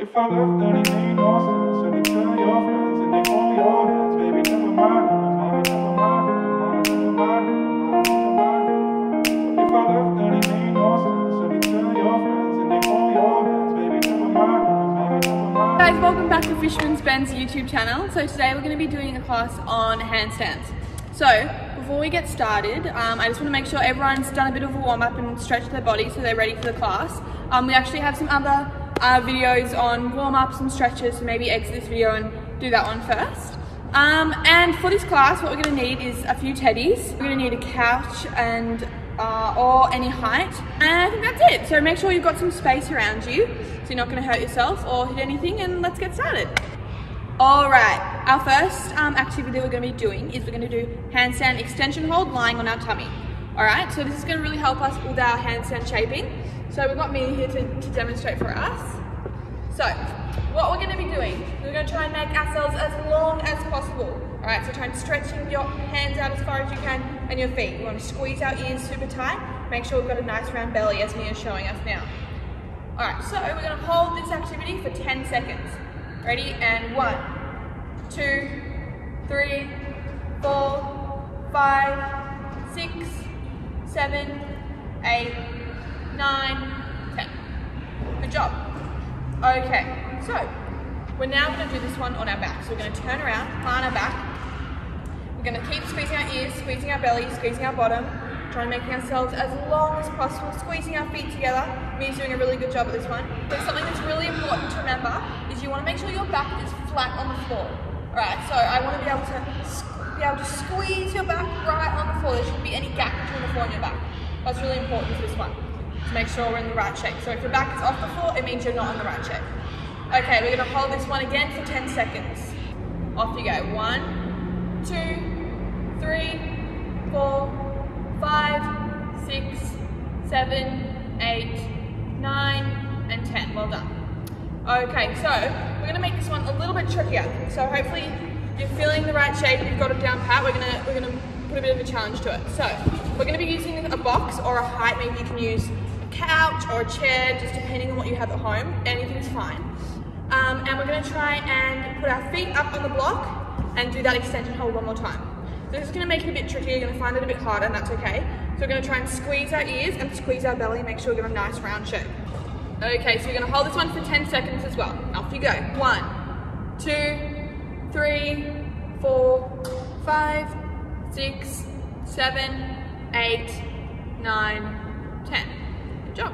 If I left, then it made no sense. And they tell your friends and they hold your hands, baby, never mind, never mind, never mind, never mind, never mind. If I left, then it made no sense. And they tell your friends and they hold your hands, baby, never mind, never mind, never mind. Guys, welcome back to Fisherman's Ben's YouTube channel. So today we're going to be doing a class on handstands. So before we get started, I just want to make sure everyone's done a bit of a warm up and stretched their body so they're ready for the class. We actually have some other videos on warm-ups and stretches, so maybe exit this video and do that one first. And for this class, what we're going to need is a few teddies. We're going to need a couch and or any height, and I think that's it. So make sure you've got some space around you so you're not going to hurt yourself or hit anything, and let's get started. Alright, our first activity we're going to be doing is we're going to do handstand extension hold lying on our tummy. Alright, so this is going to really help us with our handstand shaping. So we've got me here to demonstrate for us. So what we're going to be doing, we're going to try and make ourselves as long as possible. Alright, so try and stretching your hands out as far as you can and your feet. We want to squeeze our ears super tight. Make sure we've got a nice round belly as Mia's showing us now. Alright, so we're going to hold this activity for 10 seconds. Ready? And 1, 2, 3, 4, 5, 6, 7, 8, 9, 10. Good job. Okay, so we're now going to do this one on our back. So we're going to turn around, on our back. We're going to keep squeezing our ears, squeezing our belly, squeezing our bottom, trying to make ourselves as long as possible, squeezing our feet together. Mia's doing a really good job at this one. There's something that's really important to remember is you want to make sure your back is flat on the floor. Alright, so I want to be able to squeeze your back right on the floor. There shouldn't be any gap between the floor and your back. That's really important for this one, to make sure we're in the right shape. So if your back is off the floor, it means you're not in the right shape. Okay, we're going to hold this one again for 10 seconds. Off you go. 1, 2, 3, 4, 5, 6, 7, 8, 9, and 10. Well done. Okay, so we're going to make this one a little bit trickier. So hopefully you're feeling the right shape, you've got it down pat. We're going to put a bit of a challenge to it. So we're going to be using a box or a height. Maybe you can use a couch or a chair, just depending on what you have at home. Anything's fine. And we're going to try and put our feet up on the block and do that extension hold one more time. So this is going to make it a bit tricky. You're going to find it a bit harder, and that's okay. So we're going to try and squeeze our ears and squeeze our belly, make sure we get a nice round shape. Okay, so we're going to hold this one for 10 seconds as well. Off you go. 1, 2, 3, 4, 5, 6, 7, 8, 9, 10. Good job.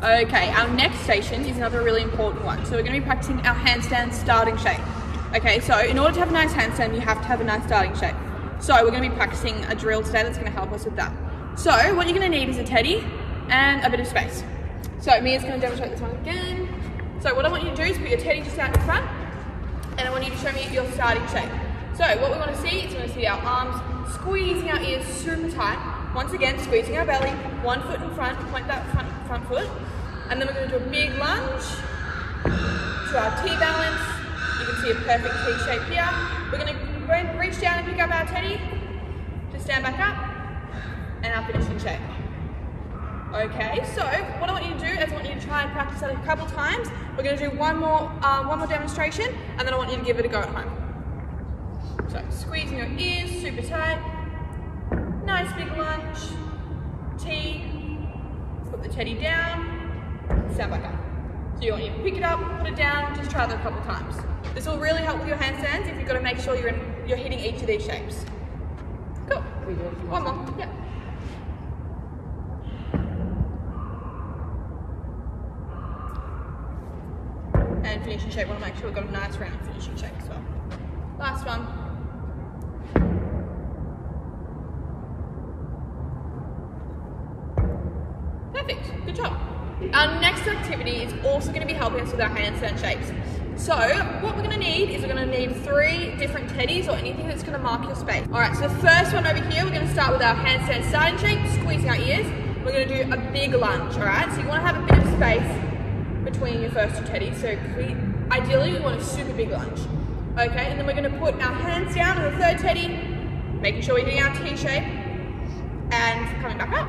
Okay, our next station is another really important one. So we're going to be practicing our handstand starting shape. Okay, so in order to have a nice handstand, you have to have a nice starting shape. So we're going to be practicing a drill today that's going to help us with that. So what you're going to need is a teddy and a bit of space. So Mia's going to demonstrate this one again. So what I want you to do is put your teddy just out in front, and I want you to show me your starting shape. So what we want to see is we want to see our arms squeezing our ears super tight. Once again, squeezing our belly, one foot in front, point that front foot. And then we're going to do a big lunge to our T-balance. You can see a perfect T-shape here. We're going to reach down and pick up our teddy to stand back up, and our finishing shape. Okay, so what I want you to do is I want you to try and practice that a couple times. We're going to do one more demonstration, and then I want you to give it a go at home. So squeezing your ears super tight, nice big lunge, T, put the teddy down, stand back up. So you want you to pick it up, put it down, just try that a couple times. This will really help with your handstands if you've got to make sure you're hitting each of these shapes. Cool. One more. Yeah. And finishing shape, want to make sure we've got a nice round finishing shape as well. Last one. Perfect, good job. Our next activity is also going to be helping us with our handstand shapes. So what we're going to need is we're going to need 3 different teddies or anything that's going to mark your space. Alright, so the first one over here, we're going to start with our handstand starting shape, squeezing our ears. We're going to do a big lunge, alright? So you want to have a bit of space between your first 2 teddies. So ideally we want a super big lunge. Okay, and then we're going to put our hands down on the 3rd teddy, making sure we're doing our T-shape, and coming back up.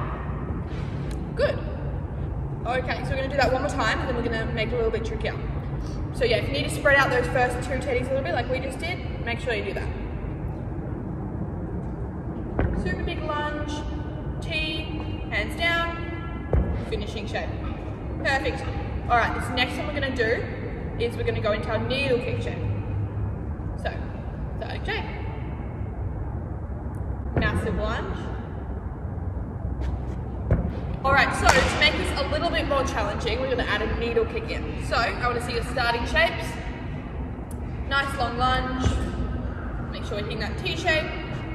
Good. Okay, so we're going to do that one more time, and then we're going to make it a little bit trickier. So yeah, if you need to spread out those first 2 teddies a little bit like we just did, make sure you do that. Super big lunge, T, hands down, finishing shape. Perfect. All right, this next one we're gonna do is we're gonna go into our needle kick shape. So, starting shape. Massive lunge. All right, so to make this a little bit more challenging, we're gonna add a needle kick in. So, I wanna see your starting shapes. Nice long lunge. Make sure you're hitting that T shape.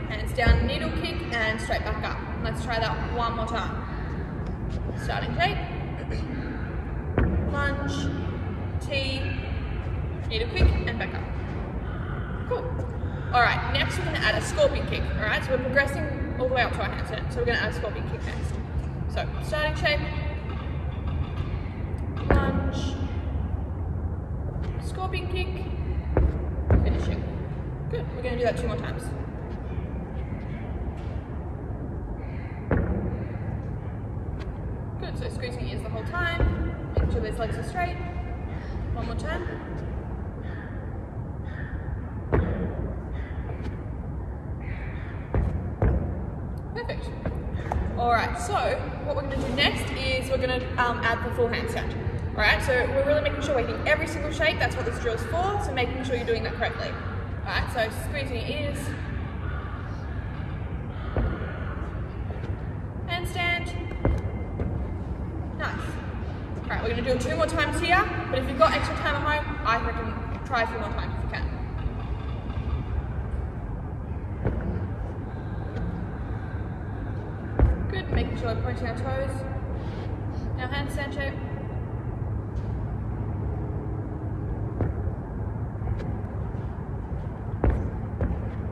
Hands down, needle kick, and straight back up. Let's try that one more time. Starting shape. Lunge, T, needle kick, and back up. Cool. All right, next we're gonna add a scorpion kick. All right, so we're progressing all the way up to our handstand. So we're gonna add a scorpion kick next. So, starting shape, lunge, scorpion kick, finishing. Good, we're gonna do that 2 more times. Good, so squeezing your ears the whole time, making sure those legs are straight. One more time. Perfect. Alright, so what we're going to do next is we're going to add the full handstand. Alright, so we're really making sure we're hitting every single shape, that's what this drill is for, so making sure you're doing that correctly. Alright, so squeezing your ears. Handstand. Nice. Alright, we're going to do it 2 more times here, but if you've got extra time at home, I reckon try a few more times if you can. Good, making sure we're pointing our toes. Now handstand shape.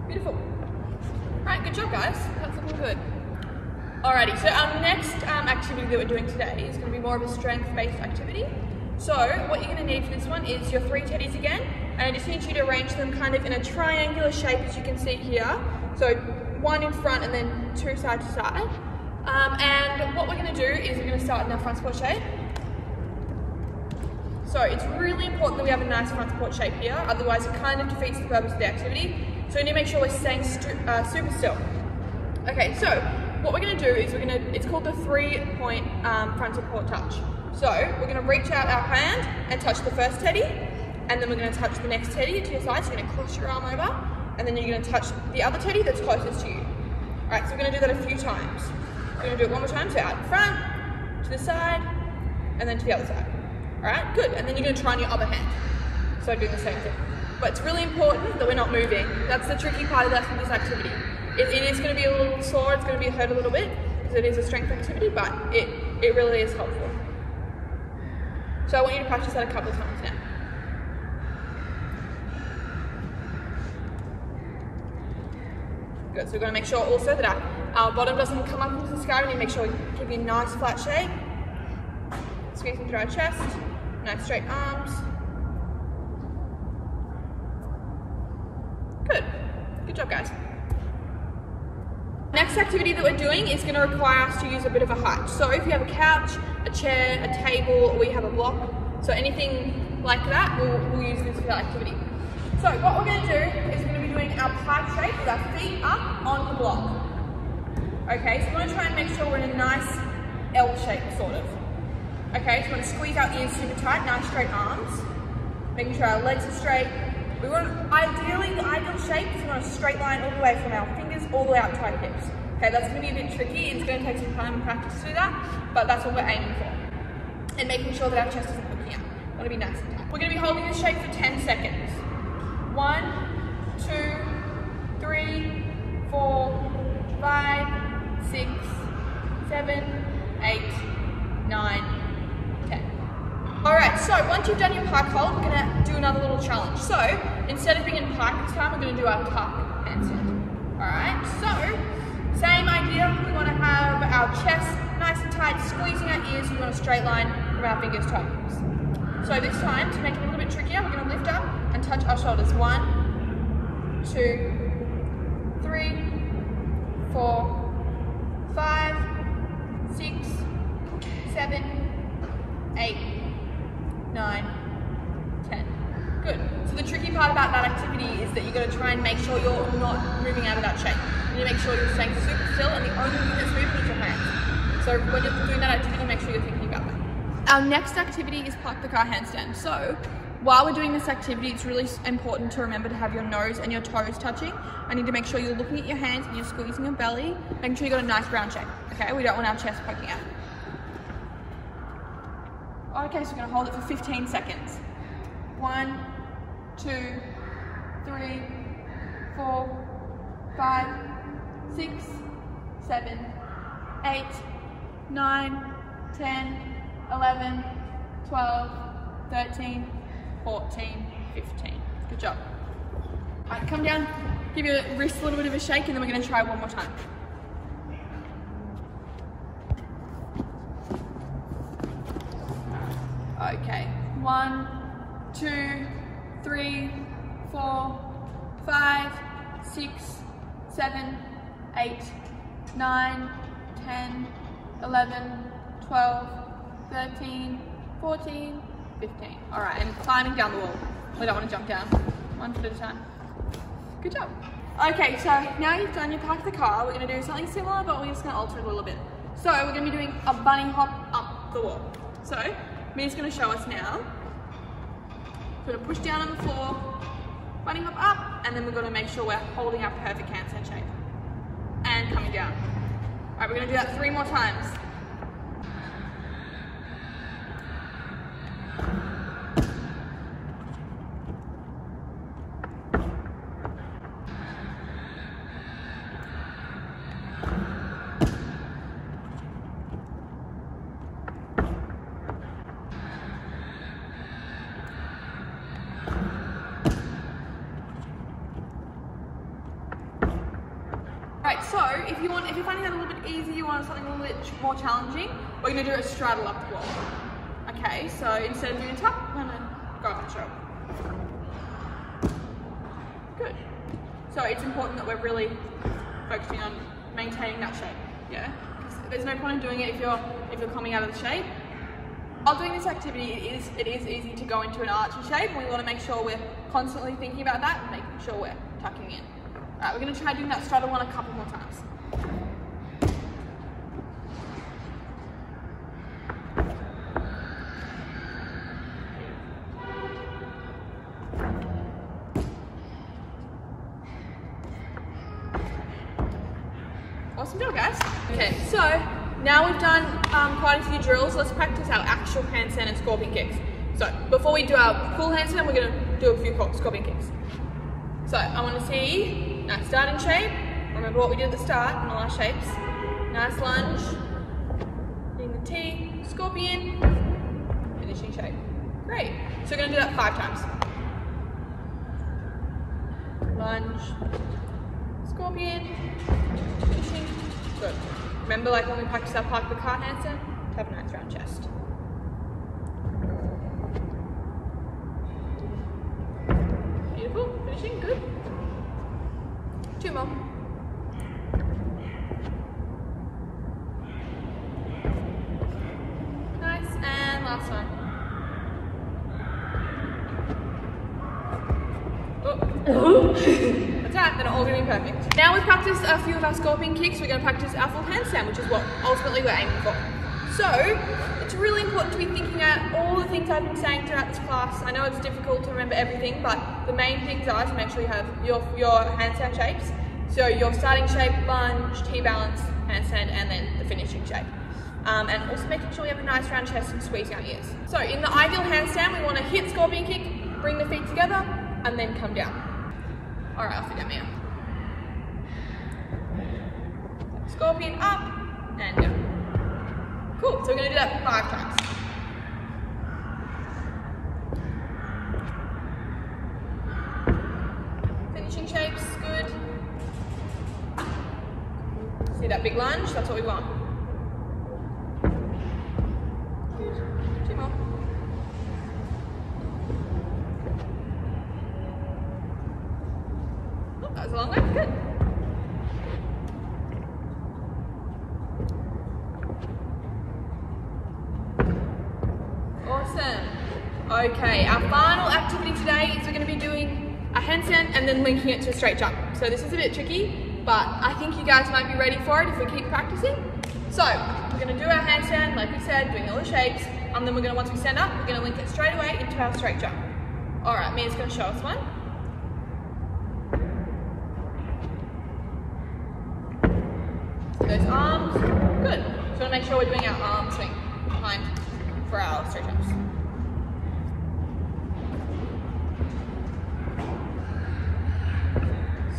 Beautiful. Alright, good job guys, that's looking good. Alrighty, so our next activity that we're doing today is going to be more of a strength-based activity. So what you're going to need for this one is your 3 teddies again, and I just need you to arrange them kind of in a triangular shape as you can see here. So 1 in front and then 2 side to side. And what we're going to do is we're going to start in our front support shape. So it's really important that we have a nice front support shape here, otherwise it kind of defeats the purpose of the activity. So we need to make sure we're staying super still. Okay, so what we're going to do is it's called the 3-point front support touch. So we're going to reach out our hand and touch the first teddy, and then we're going to touch the next teddy to your side. So you're going to cross your arm over, and then you're going to touch the other teddy that's closest to you. Alright, so we're going to do that a few times. We're going to do it one more time, so out in front, to the side, and then to the other side. Alright, good, and then you're going to try on your other hand. So doing the same thing. But it's really important that we're not moving. That's the tricky part of this activity. It is going to be a little sore, it's going to be hurt a little bit, because it is a strength activity, but it really is helpful. So I want you to practice that a couple of times now. Good, so we're going to make sure also that our bottom doesn't come up into the sky. We need to make sure we keep a nice flat shape. Squeezing through our chest, nice straight arms. Good, good job guys. Next activity that we're doing is going to require us to use a bit of a height. So if you have a couch, a chair, a table, or we have a block, so anything like that, we'll use this for that activity. So what we're going to do is we're going to be doing our pipe shape with our feet up on the block. Okay, so we want to try and make sure we're in a nice L shape, sort of. Okay, so we want to squeeze our ears super tight, nice straight arms, making sure our legs are straight. We want, ideally, the ideal shape is we want a straight line all the way from our fingers all the way out to our hips. Okay, that's going to be a bit tricky. It's going to take some time and practice to do that, but that's what we're aiming for. And making sure that our chest isn't poking out. We want to be nice and tight. We're going to be holding this shape for 10 seconds. 1, 2, 3, 4, 5, 6, 7, 8, 9, 10. Alright, so once you've done your pike hold, we're going to do another little challenge. So, instead of being in pike this time, we're going to do our tuck handstand. Alright, so, same idea. We want to have our chest nice and tight, squeezing our ears. We want a straight line from our fingers to our hips. So this time, to make it a little bit trickier, we're going to lift up and touch our shoulders. 1, 2, 3, 4, 5, 6, 7, 8, 9, 10. So the tricky part about that activity is that you've got to try and make sure you're not moving out of that shape. You need to make sure you're staying super still, and the only thing that's moving is your hands. So when you're doing that activity, make sure you're thinking about that. Our next activity is park the car handstand. So while we're doing this activity, it's really important to remember to have your nose and your toes touching. I need to make sure you're looking at your hands and you're squeezing your belly, making sure you've got a nice round shape, okay? We don't want our chest poking out. Okay, so we're gonna hold it for 15 seconds. 1, 2, 3, 4, 5, 6, 7, 8, 9, 10, 11, 12, 13, 14, 15. Good job. All right, come down, give your wrist a little bit of a shake, and then we're gonna try one more time. Okay, 1, 2, 3, 4, 5, 6, 7, 8, 9, 10, 11, 12, 13, 14, 15. All right, and climbing down the wall. We don't want to jump down. 1 foot at a time. Good job. Okay, so now you've done your park the car, we're gonna do something similar, but we're just gonna alter it a little bit. So we're gonna be doing a bunny hop up the wall. So Mia's gonna show us now. We're gonna push down on the floor, bunny hop up, and then we're gonna make sure we're holding our perfect handstand shape. And coming down. All right, we're gonna do that 3 more times. Right, so if you're finding that a little bit easier, you want something a little bit more challenging, we're gonna do a straddle up the wall. Okay, so instead of doing a tuck, we're gonna go up and straddle. Good. So it's important that we're really focusing on maintaining that shape, yeah? Because there's no point in doing it if you're coming out of the shape. While doing this activity, it is easy to go into an archy shape, and we want to make sure we're constantly thinking about that and making sure we're tucking in. Alright, we're going to try doing that straddle one a couple more times. Awesome job, guys. Okay, so now we've done quite a few drills. Let's practice our actual handstand and scorpion kicks. So before we do our full handstand, we're going to do a few scorpion kicks. So I want to see nice starting shape. Remember what we did at the start in all our shapes. Nice lunge, hitting the T, scorpion, finishing shape. Great. So we're going to do that 5 times. Lunge, scorpion, finishing. Good. Remember, like when we practice our park the car handstand, to have a nice round chest. Beautiful. Finishing. Good. 2 more. Nice. And last one. Oh. That's right, they're not all going to be perfect. Now we've practiced a few of our scorpion kicks, we're going to practice our full handstand, which is what ultimately we're aiming for. So, it's really important to be thinking about all the things I've been saying throughout this class. I know it's difficult to remember everything, but the main things are to make sure you have your handstand shapes. So your starting shape, lunge, T-balance, handstand, and then the finishing shape. And also making sure you have a nice round chest and squeezing out ears. So in the ideal handstand, we want to hit scorpion kick, bring the feet together, and then come down. All right, off you go, Mia. Scorpion up and down. Cool, so we're gonna do that 5 times. Finishing shapes, good. See that big lunge? That's what we want. Good. 2 more. Oh, that was a long way, good. Awesome. Okay, our final activity today is we're going to be doing a handstand and then linking it to a straight jump. So this is a bit tricky, but I think you guys might be ready for it if we keep practicing. So we're going to do our handstand, like we said, doing all the shapes, and then we're going to, once we stand up, we're going to link it straight away into our straight jump. All right, Mia's going to show us one. Those arms, good. So we want to make sure we're doing our arm swing behind for our straight jumps.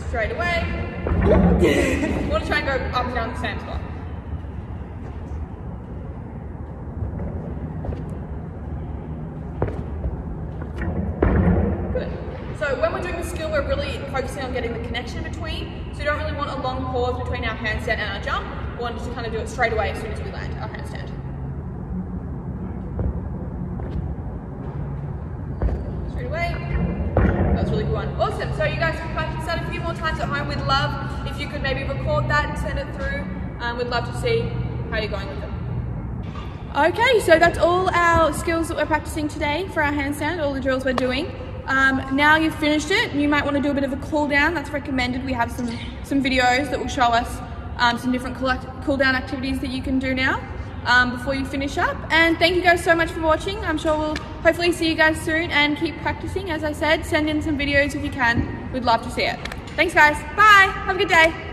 Straight away. We want to try and go up and down the same spot. Good. So when we're doing the skill, we're really focusing on getting the connection between. So we don't really want a long pause between our handstand and our jump. We want to just kind of do it straight away as soon as we land our handstand. Straight away. That was a really good one. Awesome. So you guys can practice that a few more times at home. We'd love if you could maybe record that and send it through. We'd love to see how you're going with them. Okay, so that's all our skills that we're practicing today for our handstand, all the drills we're doing. Now you've finished it, you might want to do a bit of a cool down. That's recommended. We have some videos that will show us some different cool down activities that you can do now before you finish up. And thank you guys so much for watching. I'm sure we'll hopefully see you guys soon, and keep practicing. As I said, send in some videos if you can. We'd love to see it. Thanks guys. Bye. Have a good day.